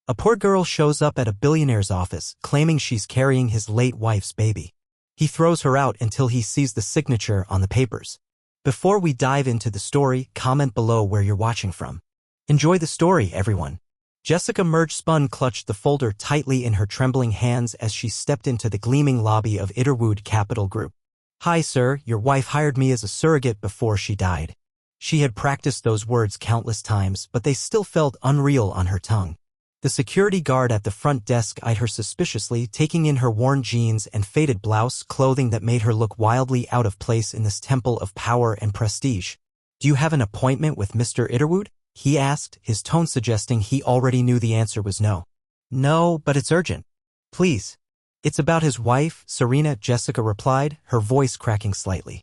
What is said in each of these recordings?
A poor girl shows up at a billionaire's office, claiming she's carrying his late wife's baby. He throws her out until he sees the signature on the papers. Before we dive into the story, comment below where you're watching from. Enjoy the story, everyone. Jessica Mergespun clutched the folder tightly in her trembling hands as she stepped into the gleaming lobby of Itterwood Capital Group. "Hi, sir, your wife hired me as a surrogate before she died." She had practiced those words countless times, but they still felt unreal on her tongue. The security guard at the front desk eyed her suspiciously, taking in her worn jeans and faded blouse, clothing that made her look wildly out of place in this temple of power and prestige. "Do you have an appointment with Mr. Itterwood?" he asked, his tone suggesting he already knew the answer was no. "No, but it's urgent. Please." "It's about his wife, Serena," Jessica replied, her voice cracking slightly.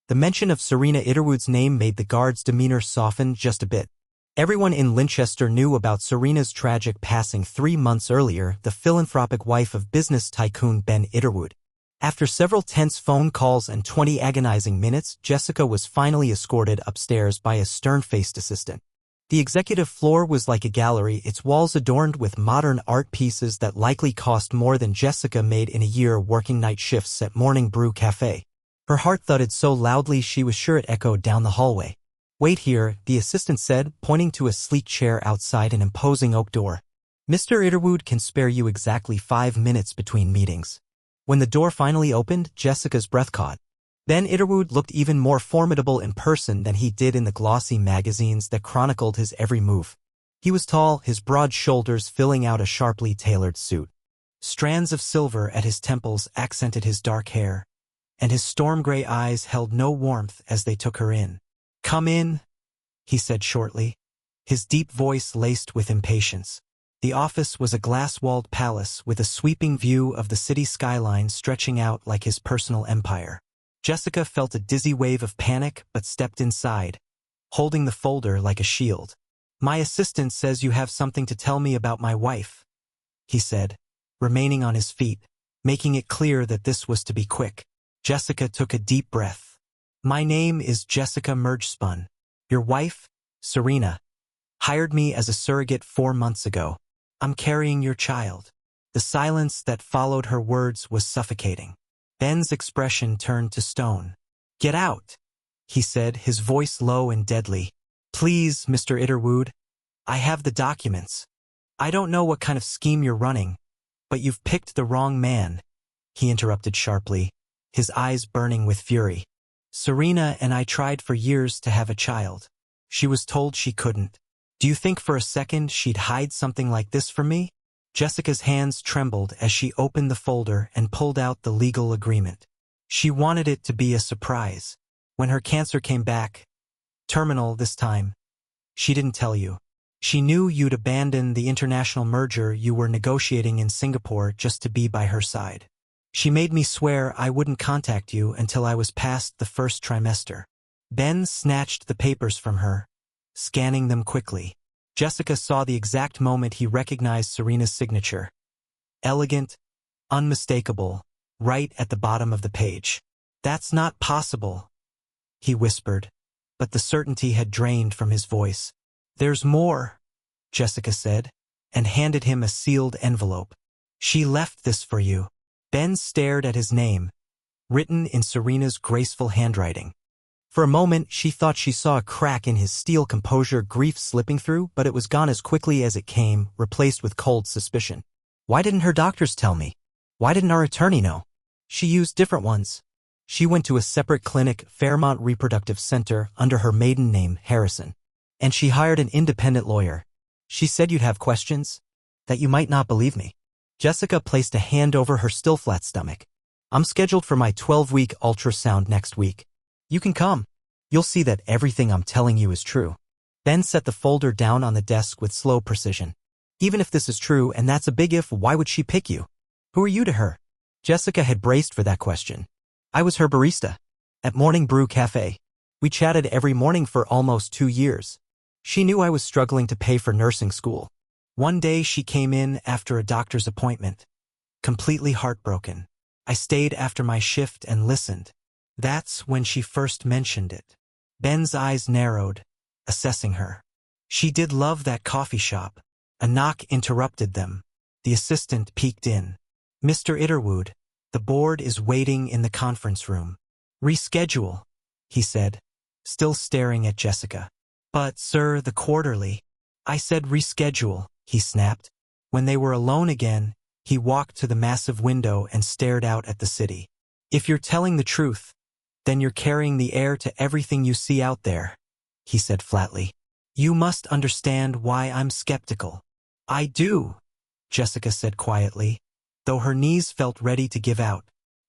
The mention of Serena Itterwood's name made the guard's demeanor soften just a bit. Everyone in Linchester knew about Serena's tragic passing 3 months earlier, the philanthropic wife of business tycoon Ben Itterwood. After several tense phone calls and 20 agonizing minutes, Jessica was finally escorted upstairs by a stern-faced assistant. The executive floor was like a gallery, its walls adorned with modern art pieces that likely cost more than Jessica made in a year working night shifts at morning Brew Café. Her heart thudded so loudly she was sure it echoed down the hallway. "Wait here," the assistant said, pointing to a sleek chair outside an imposing oak door. "Mr. Itterwood can spare you exactly 5 minutes between meetings." When the door finally opened, Jessica's breath caught. Ben Itterwood looked even more formidable in person than he did in the glossy magazines that chronicled his every move. He was tall, his broad shoulders filling out a sharply tailored suit. Strands of silver at his temples accented his dark hair, and his storm-gray eyes held no warmth as they took her in. "Come in," he said shortly, his deep voice laced with impatience. The office was a glass-walled palace with a sweeping view of the city skyline stretching out like his personal empire. Jessica felt a dizzy wave of panic but stepped inside, holding the folder like a shield. "My assistant says you have something to tell me about my wife," he said, remaining on his feet, making it clear that this was to be quick. Jessica took a deep breath. "My name is Jessica Mergespun. Your wife, Serena, hired me as a surrogate 4 months ago. I'm carrying your child." The silence that followed her words was suffocating. Ben's expression turned to stone. "Get out," he said, his voice low and deadly. "Please, Mr. Itterwood, I have the documents. I don't know what kind of scheme you're running, but you've picked the wrong man," he interrupted sharply, his eyes burning with fury. "Serena and I tried for years to have a child. She was told she couldn't. Do you think for a second she'd hide something like this from me?" Jessica's hands trembled as she opened the folder and pulled out the legal agreement. She wanted it to be a surprise. When her cancer came back, terminal this time, she didn't tell you. She knew you'd abandoned the international merger you were negotiating in Singapore just to be by her side. She made me swear I wouldn't contact you until I was past the first trimester. Ben snatched the papers from her, scanning them quickly. Jessica saw the exact moment he recognized Serena's signature. Elegant, unmistakable, right at the bottom of the page. "That's not possible," he whispered, but the certainty had drained from his voice. "There's more," Jessica said, and handed him a sealed envelope. "She left this for you." Ben stared at his name, written in Serena's graceful handwriting. For a moment, she thought she saw a crack in his steel composure, grief slipping through, but it was gone as quickly as it came, replaced with cold suspicion. Why didn't her doctors tell me? Why didn't our attorney know? She used different ones. She went to a separate clinic, Fairmont Reproductive Center, under her maiden name, Harrison. And she hired an independent lawyer. She said you'd have questions, that you might not believe me. Jessica placed a hand over her still flat stomach. "I'm scheduled for my 12-week ultrasound next week. You can come. You'll see that everything I'm telling you is true." Ben set the folder down on the desk with slow precision. "Even if this is true, and that's a big if, why would she pick you? Who are you to her?" Jessica had braced for that question. "I was her barista at Morning Brew Café. We chatted every morning for almost 2 years. She knew I was struggling to pay for nursing school. One day she came in after a doctor's appointment, completely heartbroken. I stayed after my shift and listened. That's when she first mentioned it." Ben's eyes narrowed, assessing her. "She did love that coffee shop. A knock interrupted them. The assistant peeked in. "Mr. Itterwood, the board is waiting in the conference room." "Reschedule," he said, still staring at Jessica. "But, sir, the quarterly." "I said reschedule," he snapped. When they were alone again, he walked to the massive window and stared out at the city. "If you're telling the truth, then you're carrying the heir to everything you see out there," he said flatly. "You must understand why I'm skeptical." "I do," Jessica said quietly, though her knees felt ready to give out.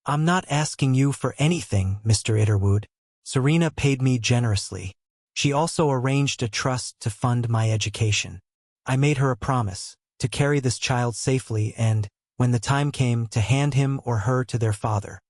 "I'm not asking you for anything, Mr. Itterwood. Serena paid me generously. She also arranged a trust to fund my education. I made her a promise to carry this child safely and, when the time came, to hand him or her to their father."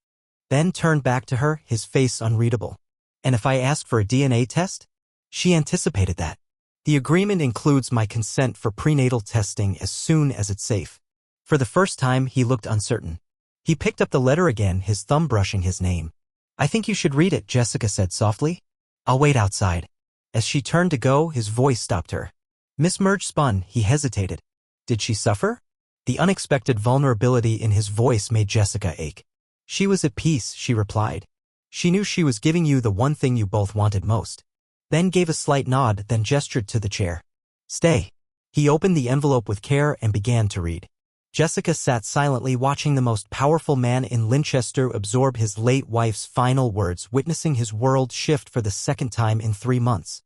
Ben turned back to her, his face unreadable. "And if I asked for a DNA test?" She anticipated that. "The agreement includes my consent for prenatal testing as soon as it's safe." For the first time, he looked uncertain. He picked up the letter again, his thumb brushing his name. "I think you should read it," Jessica said softly. "I'll wait outside." As she turned to go, his voice stopped her. "Miss Mergespun," he hesitated. "Did she suffer?" The unexpected vulnerability in his voice made Jessica ache. "She was at peace," she replied. "She knew she was giving you the one thing you both wanted most." Ben gave a slight nod, then gestured to the chair. "Stay." He opened the envelope with care and began to read. Jessica sat silently watching the most powerful man in Linchester absorb his late wife's final words, witnessing his world shift for the second time in 3 months.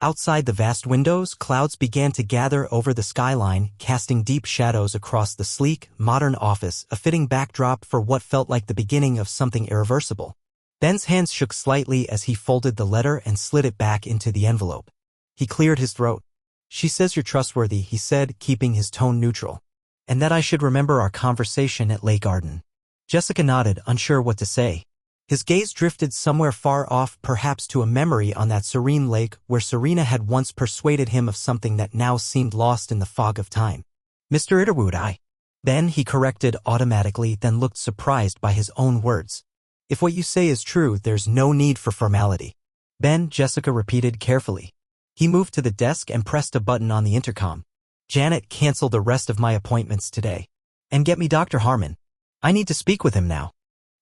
Outside the vast windows, clouds began to gather over the skyline, casting deep shadows across the sleek, modern office, a fitting backdrop for what felt like the beginning of something irreversible. Ben's hands shook slightly as he folded the letter and slid it back into the envelope. He cleared his throat. "She says you're trustworthy," he said, keeping his tone neutral. "And that I should remember our conversation at Lake Arden." Jessica nodded, unsure what to say. His gaze drifted somewhere far off, perhaps to a memory on that serene lake where Serena had once persuaded him of something that now seemed lost in the fog of time. "Mr. Itterwood, Ben, he corrected automatically, then looked surprised by his own words. "If what you say is true, there's no need for formality." "Ben," Jessica repeated carefully. He moved to the desk and pressed a button on the intercom. "Janet, cancel the rest of my appointments today. And get me Dr. Harmon. I need to speak with him now."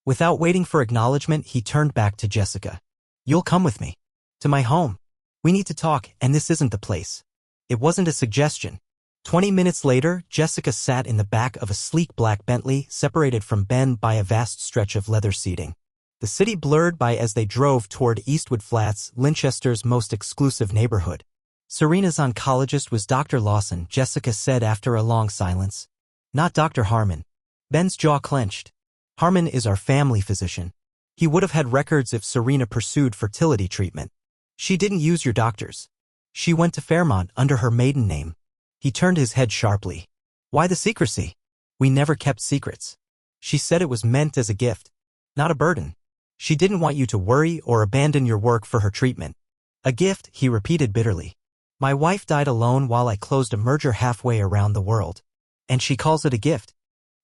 Without waiting for acknowledgement, he turned back to Jessica. "You'll come with me. To my home. We need to talk, and this isn't the place." It wasn't a suggestion. 20 minutes later, Jessica sat in the back of a sleek black Bentley, separated from Ben by a vast stretch of leather seating. The city blurred by as they drove toward Eastwood Flats, Linchester's most exclusive neighborhood. "Serena's oncologist was Dr. Lawson," Jessica said after a long silence. "Not Dr. Harmon." Ben's jaw clenched. "Harmon is our family physician. He would have had records if Serena pursued fertility treatment. She didn't use your doctors. She went to Fairmont under her maiden name." He turned his head sharply. "Why the secrecy?" "We never kept secrets. She said it was meant as a gift, not a burden. She didn't want you to worry or abandon your work for her treatment." "A gift," he repeated bitterly. "My wife died alone while I closed a merger halfway around the world. And she calls it a gift."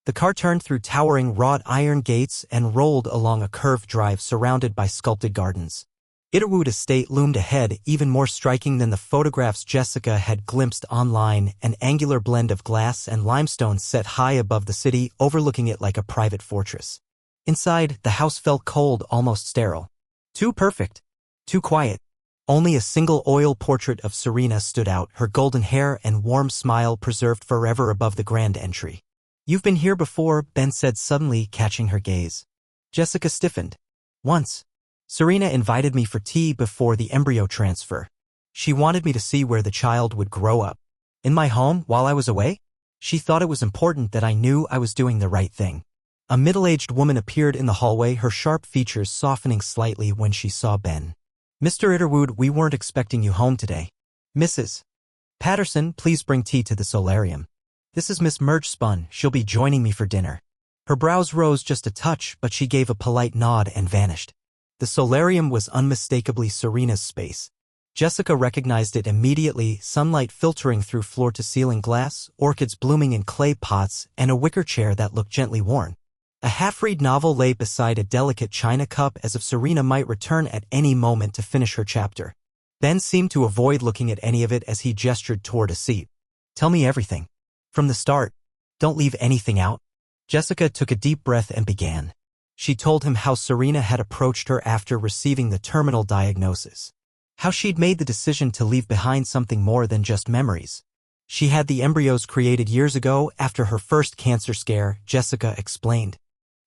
The car turned through towering wrought iron gates and rolled along a curved drive surrounded by sculpted gardens. Itterwood Estate loomed ahead, even more striking than the photographs Jessica had glimpsed online, an angular blend of glass and limestone set high above the city, overlooking it like a private fortress. Inside, the house felt cold, almost sterile. Too perfect. Too quiet. Only a single oil portrait of Serena stood out, her golden hair and warm smile preserved forever above the grand entry. "You've been here before," Ben said suddenly, catching her gaze. Jessica stiffened. "Once. Serena invited me for tea before the embryo transfer. She wanted me to see where the child would grow up. In my home, while I was away? She thought it was important that I knew I was doing the right thing." A middle-aged woman appeared in the hallway, her sharp features softening slightly when she saw Ben. "Mr. Itterwood, we weren't expecting you home today. Mrs. Patterson, please bring tea to the Solarium. This is Miss Mergespun. She'll be joining me for dinner." Her brows rose just a touch, but she gave a polite nod and vanished. The Solarium was unmistakably Serena's space. Jessica recognized it immediately, sunlight filtering through floor-to-ceiling glass, orchids blooming in clay pots, and a wicker chair that looked gently worn. A half-read novel lay beside a delicate china cup as if Serena might return at any moment to finish her chapter. Ben seemed to avoid looking at any of it as he gestured toward a seat. Tell me everything. From the start. Don't leave anything out. Jessica took a deep breath and began. She told him how Serena had approached her after receiving the terminal diagnosis. How she'd made the decision to leave behind something more than just memories. She had the embryos created years ago after her first cancer scare, Jessica explained.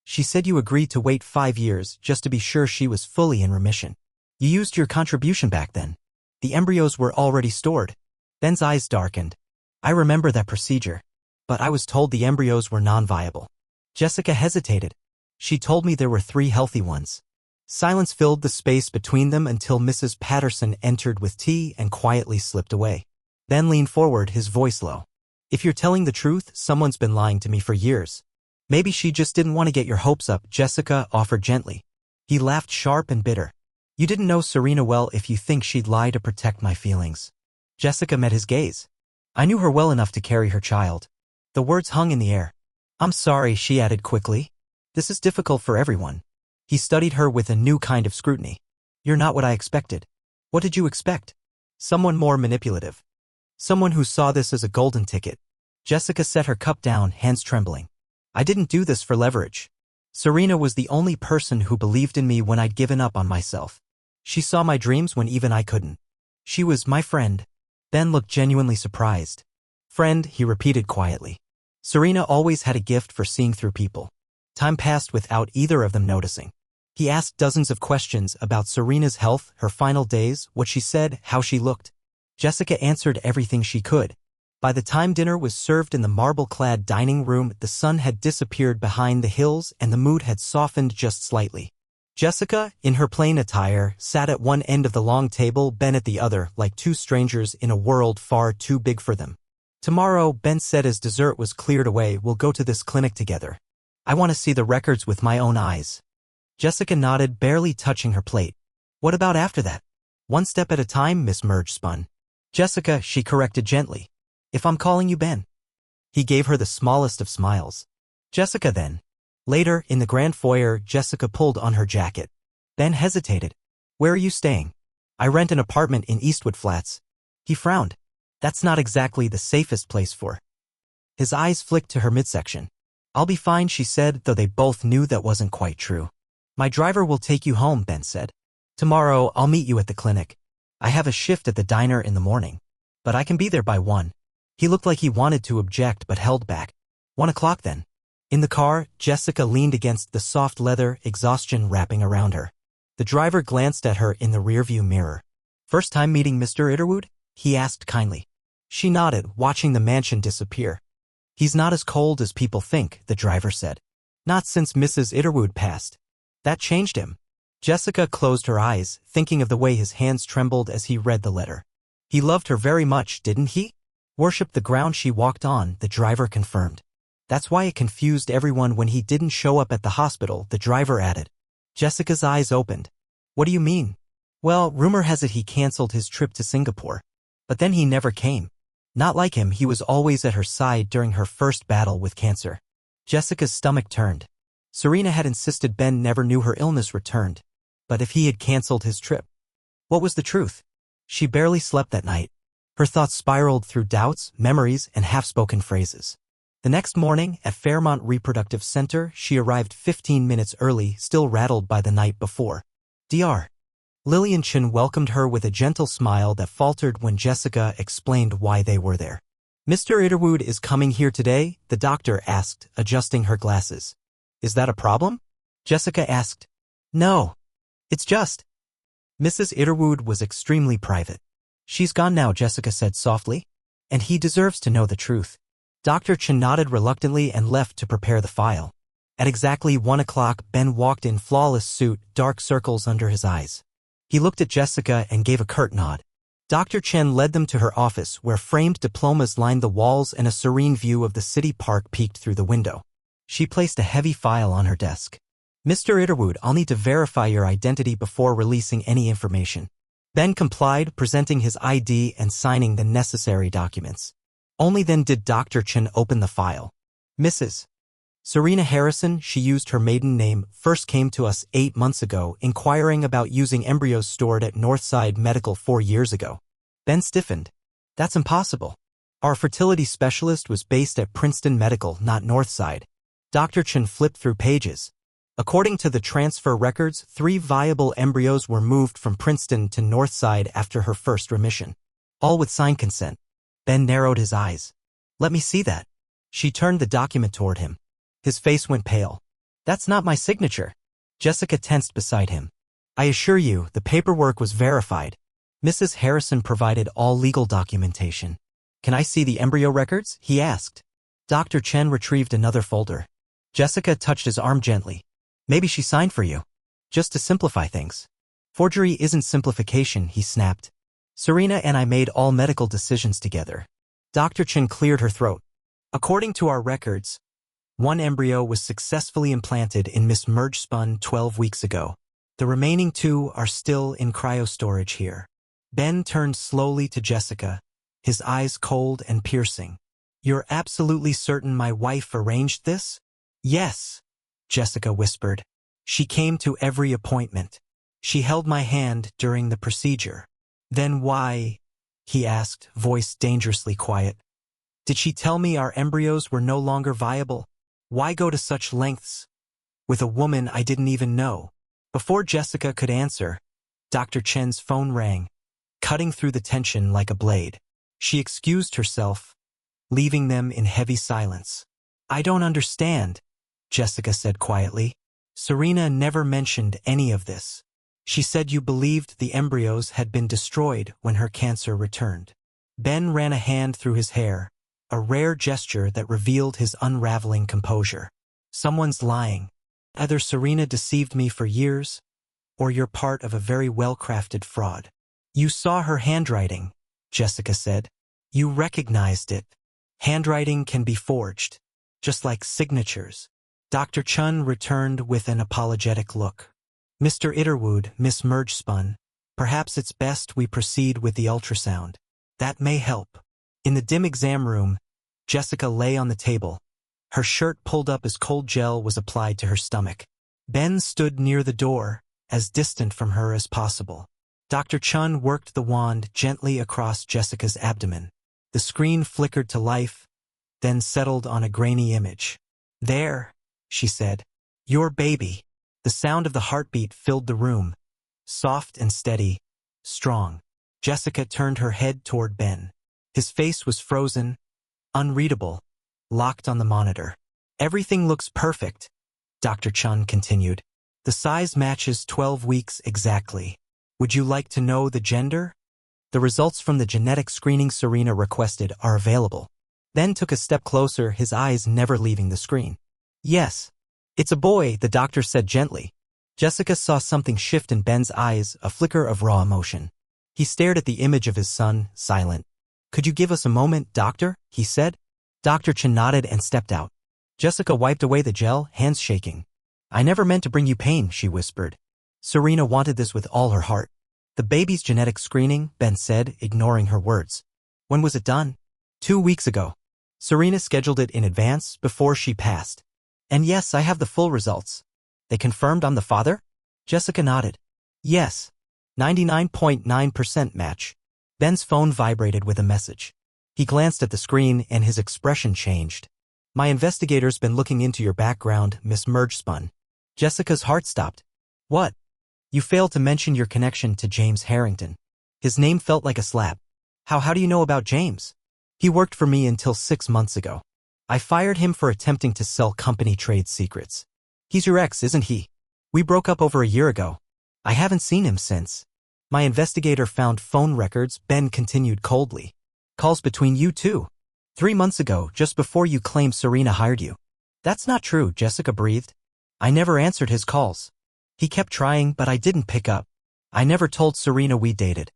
She said you agreed to wait 5 years just to be sure she was fully in remission. You used your contribution back then. The embryos were already stored. Ben's eyes darkened. I remember that procedure. But I was told the embryos were non-viable. Jessica hesitated. She told me there were 3 healthy ones. Silence filled the space between them until Mrs. Patterson entered with tea and quietly slipped away. Ben leaned forward, his voice low. If you're telling the truth, someone's been lying to me for years. Maybe she just didn't want to get your hopes up, Jessica offered gently. He laughed sharp and bitter. You didn't know Serena well if you think she'd lie to protect my feelings. Jessica met his gaze. I knew her well enough to carry her child. The words hung in the air. I'm sorry, she added quickly. This is difficult for everyone. He studied her with a new kind of scrutiny. You're not what I expected. What did you expect? Someone more manipulative. Someone who saw this as a golden ticket. Jessica set her cup down, hands trembling. I didn't do this for leverage. Serena was the only person who believed in me when I'd given up on myself. She saw my dreams when even I couldn't. She was my friend. Ben looked genuinely surprised. Friend, he repeated quietly. Serena always had a gift for seeing through people. Time passed without either of them noticing. He asked dozens of questions about Serena's health, her final days, what she said, how she looked. Jessica answered everything she could. By the time dinner was served in the marble-clad dining room, the sun had disappeared behind the hills and the mood had softened just slightly. Jessica, in her plain attire, sat at one end of the long table, Ben at the other, like 2 strangers in a world far too big for them. Tomorrow, Ben said as dessert was cleared away, we'll go to this clinic together. I want to see the records with my own eyes. Jessica nodded, barely touching her plate. What about after that? One step at a time, Miss Mergespun. Jessica, she corrected gently. If I'm calling you Ben. He gave her the smallest of smiles. Jessica then. Later, in the grand foyer, Jessica pulled on her jacket. Ben hesitated. Where are you staying? I rent an apartment in Eastwood Flats. He frowned. That's not exactly the safest place for. His eyes flicked to her midsection. I'll be fine, she said, though they both knew that wasn't quite true. My driver will take you home, Ben said. Tomorrow, I'll meet you at the clinic. I have a shift at the diner in the morning. But I can be there by 1. He looked like he wanted to object but held back. 1 o'clock then. In the car, Jessica leaned against the soft leather, exhaustion wrapping around her. The driver glanced at her in the rearview mirror. First time meeting Mr. Itterwood? He asked kindly. She nodded, watching the mansion disappear. He's not as cold as people think, the driver said. Not since Mrs. Itterwood passed. That changed him. Jessica closed her eyes, thinking of the way his hands trembled as he read the letter. He loved her very much, didn't he? Worshipped the ground she walked on, the driver confirmed. That's why it confused everyone when he didn't show up at the hospital, the driver added. Jessica's eyes opened. What do you mean? Well, rumor has it he canceled his trip to Singapore. But then he never came. Not like him, he was always at her side during her first battle with cancer. Jessica's stomach turned. Serena had insisted Ben never knew her illness returned. But if he had canceled his trip, what was the truth? She barely slept that night. Her thoughts spiraled through doubts, memories, and half-spoken phrases. The next morning, at Fairmont Reproductive Center, she arrived 15 minutes early, still rattled by the night before. Dr. Lillian Chen welcomed her with a gentle smile that faltered when Jessica explained why they were there. Mr. Itterwood is coming here today, the doctor asked, adjusting her glasses. Is that a problem? Jessica asked. No. It's just. Mrs. Itterwood was extremely private. She's gone now, Jessica said softly. And he deserves to know the truth. Dr. Chen nodded reluctantly and left to prepare the file. At exactly 1 o'clock, Ben walked in flawless suit, dark circles under his eyes. He looked at Jessica and gave a curt nod. Dr. Chen led them to her office, where framed diplomas lined the walls and a serene view of the city park peeked through the window. She placed a heavy file on her desk. Mr. Itterwood, I'll need to verify your identity before releasing any information. Ben complied, presenting his ID and signing the necessary documents. Only then did Dr. Chen open the file. Mrs. Serena Harrison, she used her maiden name, first came to us 8 months ago, inquiring about using embryos stored at Northside Medical 4 years ago. Ben stiffened. That's impossible. Our fertility specialist was based at Princeton Medical, not Northside. Dr. Chen flipped through pages. According to the transfer records, 3 viable embryos were moved from Princeton to Northside after her first remission. All with signed consent. Ben narrowed his eyes. Let me see that. She turned the document toward him. His face went pale. That's not my signature. Jessica tensed beside him. I assure you, the paperwork was verified. Mrs. Harrison provided all legal documentation. Can I see the embryo records? He asked. Dr. Chen retrieved another folder. Jessica touched his arm gently. Maybe she signed for you. Just to simplify things. Forgery isn't simplification, he snapped. Serena and I made all medical decisions together. Dr. Chen cleared her throat. According to our records, 1 embryo was successfully implanted in Miss Mergespun 12 weeks ago. The remaining 2 are still in cryostorage here. Ben turned slowly to Jessica, his eyes cold and piercing. You're absolutely certain my wife arranged this? Yes, Jessica whispered. She came to every appointment. She held my hand during the procedure. Then why? He asked, voice dangerously quiet. Did she tell me our embryos were no longer viable? Why go to such lengths? With a woman I didn't even know. Before Jessica could answer, Dr. Chen's phone rang, cutting through the tension like a blade. She excused herself, leaving them in heavy silence. I don't understand, Jessica said quietly. Serena never mentioned any of this. She said you believed the embryos had been destroyed when her cancer returned. Ben ran a hand through his hair, a rare gesture that revealed his unraveling composure. Someone's lying. Either Serena deceived me for years, or you're part of a very well-crafted fraud. You saw her handwriting, Jessica said. You recognized it. Handwriting can be forged, just like signatures. Dr. Chen returned with an apologetic look. Mr. Itterwood, Miss Mergespun, perhaps it's best we proceed with the ultrasound. That may help. In the dim exam room, Jessica lay on the table. Her shirt pulled up as cold gel was applied to her stomach. Ben stood near the door, as distant from her as possible. Dr. Chen worked the wand gently across Jessica's abdomen. The screen flickered to life, then settled on a grainy image. There, she said. Your baby. The sound of the heartbeat filled the room. Soft and steady, strong. Jessica turned her head toward Ben. His face was frozen, unreadable, locked on the monitor. Everything looks perfect, Dr. Chen continued. The size matches 12 weeks exactly. Would you like to know the gender? The results from the genetic screening Serena requested are available. Ben took a step closer, his eyes never leaving the screen. Yes. It's a boy, the doctor said gently. Jessica saw something shift in Ben's eyes, a flicker of raw emotion. He stared at the image of his son, silent. Could you give us a moment, doctor? He said. Dr. Chen nodded and stepped out. Jessica wiped away the gel, hands shaking. I never meant to bring you pain, she whispered. Serena wanted this with all her heart. The baby's genetic screening, Ben said, ignoring her words. When was it done? 2 weeks ago. Serena scheduled it in advance, before she passed. And yes, I have the full results. They confirmed I'm the father? Jessica nodded. Yes. 99.9% match. Ben's phone vibrated with a message. He glanced at the screen and his expression changed. My investigator's been looking into your background, Miss Mergespun. Jessica's heart stopped. What? You failed to mention your connection to James Harrington. His name felt like a slap. How do you know about James? He worked for me until 6 months ago. I fired him for attempting to sell company trade secrets. He's your ex, isn't he? We broke up over a year ago. I haven't seen him since. My investigator found phone records, Ben continued coldly. Calls between you two. 3 months ago, just before you claimed Serena hired you. That's not true, Jessica breathed. I never answered his calls. He kept trying, but I didn't pick up. I never told Serena we dated.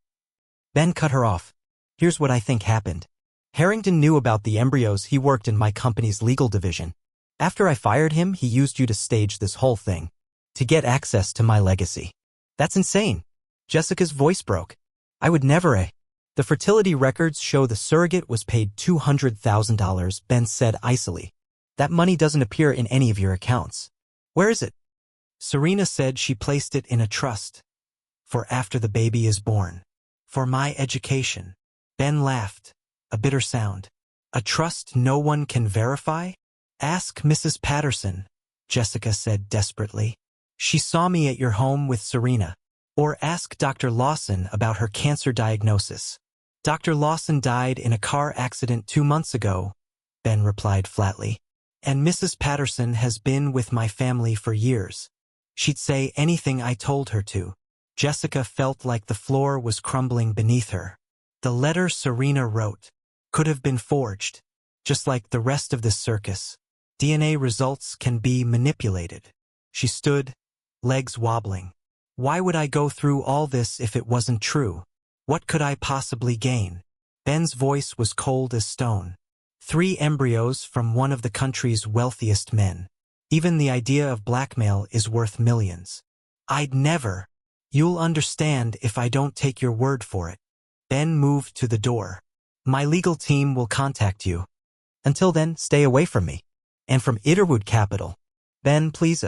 Ben cut her off. Here's what I think happened. Harrington knew about the embryos. He worked in my company's legal division. After I fired him, he used you to stage this whole thing. To get access to my legacy. That's insane. Jessica's voice broke. I would never. The fertility records show the surrogate was paid $200,000, Ben said icily. That money doesn't appear in any of your accounts. Where is it? Serena said she placed it in a trust. For after the baby is born. For my education. Ben laughed. A bitter sound. A trust no one can verify? Ask Mrs. Patterson, Jessica said desperately. She saw me at your home with Serena. Or ask Dr. Lawson about her cancer diagnosis. Dr. Lawson died in a car accident 2 months ago, Ben replied flatly. And Mrs. Patterson has been with my family for years. She'd say anything I told her to. Jessica felt like the floor was crumbling beneath her. The letter Serena wrote could have been forged, just like the rest of this circus. DNA results can be manipulated. She stood, legs wobbling. Why would I go through all this if it wasn't true? What could I possibly gain? Ben's voice was cold as stone. 3 embryos from one of the country's wealthiest men. Even the idea of blackmail is worth millions. I'd never. You'll understand if I don't take your word for it. Ben moved to the door. My legal team will contact you. Until then, stay away from me. And from Itterwood Capital. Ben, please.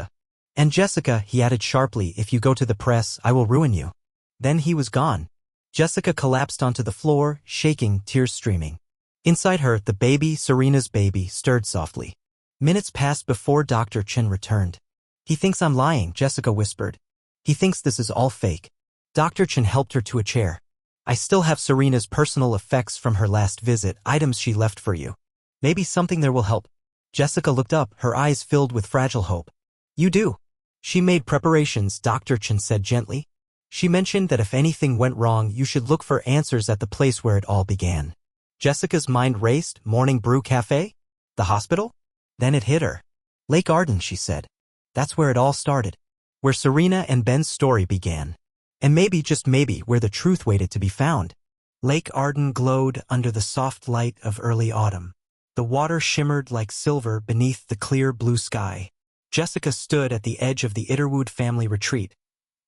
And Jessica, he added sharply, if you go to the press, I will ruin you. Then he was gone. Jessica collapsed onto the floor, shaking, tears streaming. Inside her, the baby, Serena's baby, stirred softly. Minutes passed before Dr. Chen returned. He thinks I'm lying, Jessica whispered. He thinks this is all fake. Dr. Chen helped her to a chair. I still have Serena's personal effects from her last visit, items she left for you. Maybe something there will help. Jessica looked up, her eyes filled with fragile hope. You do. She made preparations, Dr. Chen said gently. She mentioned that if anything went wrong, you should look for answers at the place where it all began. Jessica's mind raced. Morning Brew Café? The hospital? Then it hit her. Lake Arden, she said. That's where it all started. Where Serena and Ben's story began. And maybe, just maybe, where the truth waited to be found. Lake Arden glowed under the soft light of early autumn. The water shimmered like silver beneath the clear blue sky. Jessica stood at the edge of the Itterwood family retreat,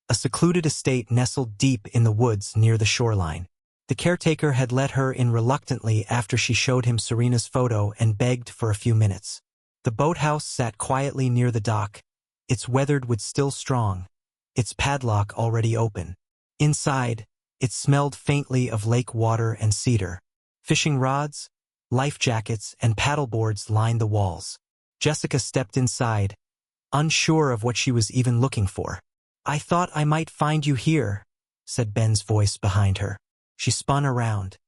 a secluded estate nestled deep in the woods near the shoreline. The caretaker had let her in reluctantly after she showed him Serena's photo and begged for a few minutes. The boathouse sat quietly near the dock, its weathered wood still strong, its padlock already open. Inside, it smelled faintly of lake water and cedar. Fishing rods, life jackets, and paddleboards lined the walls. Jessica stepped inside, unsure of what she was even looking for. I thought I might find you here, said Ben's voice behind her. She spun around.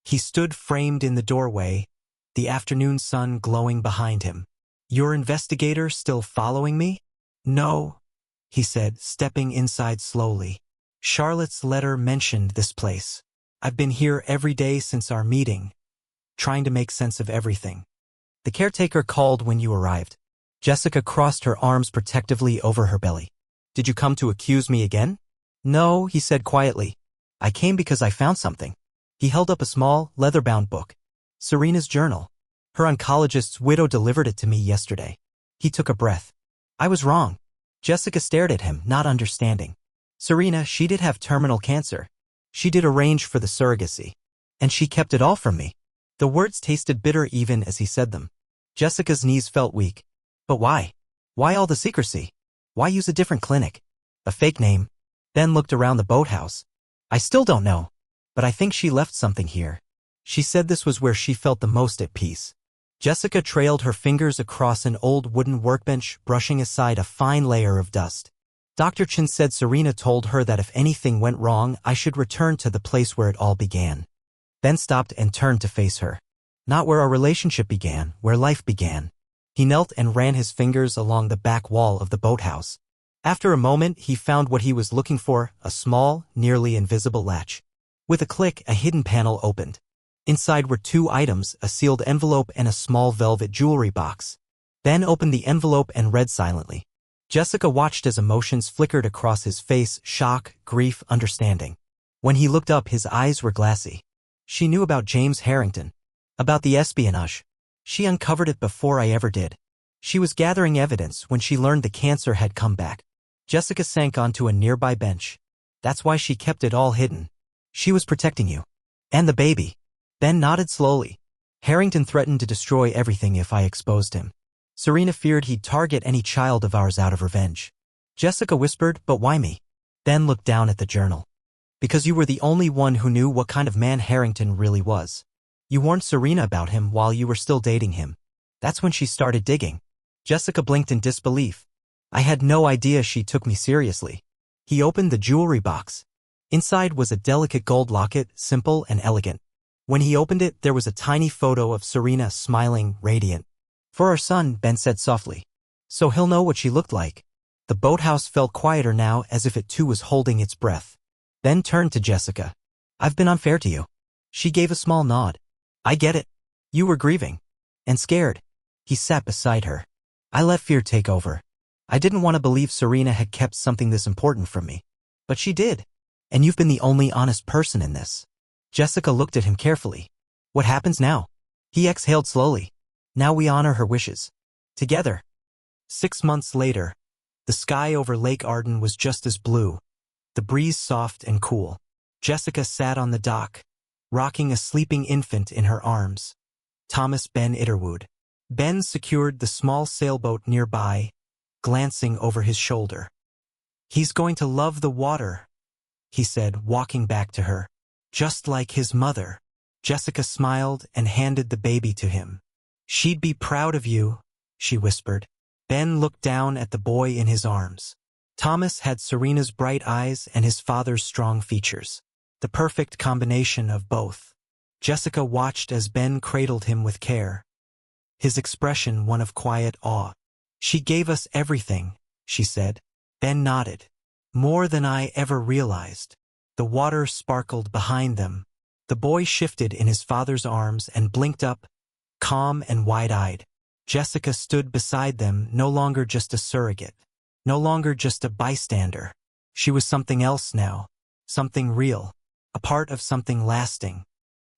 He stood framed in the doorway, the afternoon sun glowing behind him. Your investigator still following me? No, he said, stepping inside slowly. Charlotte's letter mentioned this place. I've been here every day since our meeting, trying to make sense of everything. The caretaker called when you arrived. Jessica crossed her arms protectively over her belly. Did you come to accuse me again? No, he said quietly. I came because I found something. He held up a small, leather-bound book. Serena's journal. Her oncologist's widow delivered it to me yesterday. He took a breath. I was wrong. Jessica stared at him, not understanding. Serena, she did have terminal cancer. She did arrange for the surrogacy. And she kept it all from me. The words tasted bitter even as he said them. Jessica's knees felt weak. But why? Why all the secrecy? Why use a different clinic? A fake name? Ben looked around the boathouse. I still don't know. But I think she left something here. She said this was where she felt the most at peace. Jessica trailed her fingers across an old wooden workbench, brushing aside a fine layer of dust. Dr. Chen said Serena told her that if anything went wrong, I should return to the place where it all began. Ben stopped and turned to face her. Not where our relationship began, where life began. He knelt and ran his fingers along the back wall of the boathouse. After a moment, he found what he was looking for, a small, nearly invisible latch. With a click, a hidden panel opened. Inside were 2 items, a sealed envelope and a small velvet jewelry box. Ben opened the envelope and read silently. Jessica watched as emotions flickered across his face, shock, grief, understanding. When he looked up, his eyes were glassy. She knew about James Harrington. About the espionage. She uncovered it before I ever did. She was gathering evidence when she learned the cancer had come back. Jessica sank onto a nearby bench. That's why she kept it all hidden. She was protecting you. And the baby. Ben nodded slowly. Harrington threatened to destroy everything if I exposed him. Serena feared he'd target any child of ours out of revenge. Jessica whispered, but why me? Ben looked down at the journal. Because you were the only one who knew what kind of man Harrington really was. You warned Serena about him while you were still dating him. That's when she started digging. Jessica blinked in disbelief. I had no idea she took me seriously. He opened the jewelry box. Inside was a delicate gold locket, simple and elegant. When he opened it, there was a tiny photo of Serena smiling, radiant. For our son, Ben said softly. So he'll know what she looked like. The boathouse felt quieter now, as if it too was holding its breath. Ben turned to Jessica. I've been unfair to you. She gave a small nod. I get it. You were grieving. And scared. He sat beside her. I let fear take over. I didn't want to believe Serena had kept something this important from me. But she did. And you've been the only honest person in this. Jessica looked at him carefully. What happens now? He exhaled slowly. Now we honor her wishes. Together. 6 months later, the sky over Lake Arden was just as blue, the breeze soft and cool. Jessica sat on the dock, rocking a sleeping infant in her arms. Thomas Ben Itterwood. Ben secured the small sailboat nearby, glancing over his shoulder. He's going to love the water, he said, walking back to her. Just like his mother. Jessica smiled and handed the baby to him. She'd be proud of you, she whispered. Ben looked down at the boy in his arms. Thomas had Serena's bright eyes and his father's strong features. The perfect combination of both. Jessica watched as Ben cradled him with care. His expression one of quiet awe. She gave us everything, she said. Ben nodded. More than I ever realized. The water sparkled behind them. The boy shifted in his father's arms and blinked up, calm and wide-eyed. Jessica stood beside them, no longer just a surrogate, no longer just a bystander. She was something else now, something real, a part of something lasting.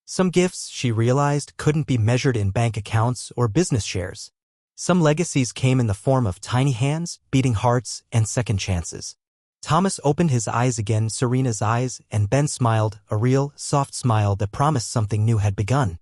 Some gifts, she realized, couldn't be measured in bank accounts or business shares. Some legacies came in the form of tiny hands, beating hearts, and second chances. Thomas opened his eyes again, Serena's eyes, and Ben smiled, a real, soft smile that promised something new had begun.